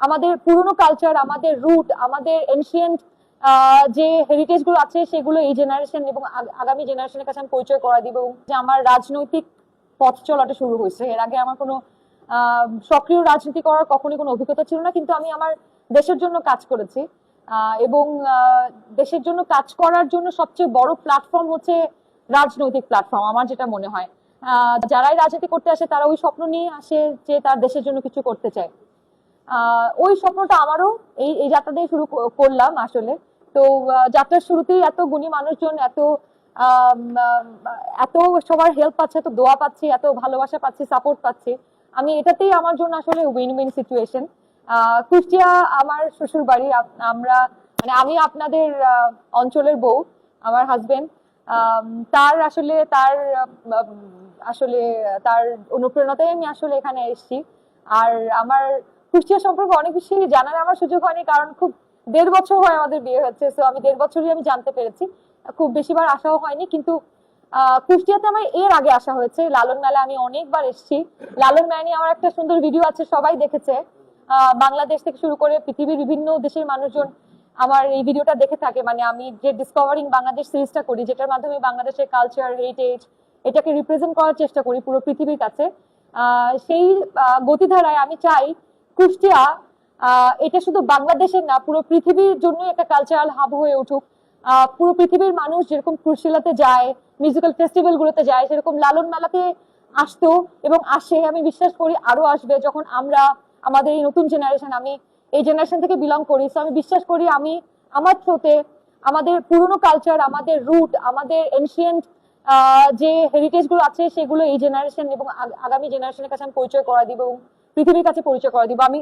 আমাদের পুরনো কালচার, আমাদের রুট, আমাদের এনশিয়েন্ট যে হেরিটেজ গুলো আছে সেগুলো এই জেনারেশন এবং আগামী জেনারেশনের কাছে আমি পরিচয় করা দিব। এবং যে আমার রাজনৈতিক পথ চলাটা শুরু হয়েছে, এর আগে আমার কোনো সক্রিয় রাজনীতি করার কখনোই কোনো অভিজ্ঞতা ছিল না, কিন্তু আমি আমার দেশের জন্য কাজ করেছি। এবং দেশের জন্য কাজ করার জন্য সবচেয়ে বড় প্ল্যাটফর্ম হচ্ছে রাজনৈতিক প্ল্যাটফর্ম, আমার যেটা মনে হয়। যারাই রাজনীতি করতে আসে তারা ওই স্বপ্ন নিয়ে আসে যে তার দেশের জন্য কিছু করতে চায়। ওই স্বপ্নটা আমারও এই এই যাত্রা দিয়ে শুরু করলাম আসলে। তো যাত্রার শুরুতেই এত গুণী মানুষজন, আম, আম, এত সবার হেল্প পাচ্ছে, এত দোয়া পাচ্ছি, এত ভালোবাসা পাচ্ছি, সাপোর্ট পাচ্ছি। আমি এটাতেই আমার জন্য আসলে উইন উইন সিচুয়েশন। কুষ্টিয়া আমার শ্বশুর বাড়ি। আমরা মানে আমি আপনাদের অঞ্চলের বউ, আমার হাজবেন্ড তার আসলে তার আসলে তার অনুপ্রেরণাতেই আমি আসলে এখানে এসেছি। আর আমার কুষ্টিয়া সম্পর্কে অনেক বেশি জানার আমার সুযোগ হয়নি, কারণ খুব 1.5 বছর হয় আমাদের বিয়ে হচ্ছে। তো আমি 1.5 বছরই আমি জানতে পেরেছি, খুব বেশিবার আসাও হয়নি। কিন্তু কুষ্টিয়াতে আমার এর আগে আসা হয়েছে, লালন মেলা আমি অনেকবার এসেছি। লালন মেলা নিয়ে আমার একটা সুন্দর ভিডিও আছে, সবাই দেখেছে। বাংলাদেশ থেকে শুরু করে পৃথিবীর বিভিন্ন দেশের মানুষজন আমার এই ভিডিওটা দেখে থাকে। মানে আমি যে ডিসকভারিং বাংলাদেশ সিরিজটা করি, যেটার মাধ্যমে বাংলাদেশের কালচার, হেরিটেজ এটাকে রিপ্রেজেন্ট করার চেষ্টা করি পুরো পৃথিবীর কাছে, সেই গতিধারায় আমি চাই কুষ্টিয়া এটা শুধু বাংলাদেশের না, পুরো পৃথিবীর জন্য একটা কালচারাল হাব হয়ে উঠুক। পুরো পৃথিবীর মানুষ যেরকম কুশিলাতে যায়, মিউজিক্যাল ফেস্টিভ্যাল গুলোতে যায়, সেরকম লালন মেলাতে আসতো এবং আসে। আমি বিশ্বাস করি আরো আসবে, যখন আমরা আমাদের এই নতুন জেনারেশন, আমি এই জেনারেশন থেকে বিলং করি, তো আমি বিশ্বাস করি আমি আমার থ্রোতে আমাদের পুরনো কালচার, আমাদের রুট, আমাদের এনশিয়েন্ট যে হেরিটেজ গুলো আছে সেগুলো এই জেনারেশন এবং আগামী জেনারেশনের কাছে আমি পরিচয় করা দিব এবং পৃথিবীর কাছে পরিচয় করা দিব। আমি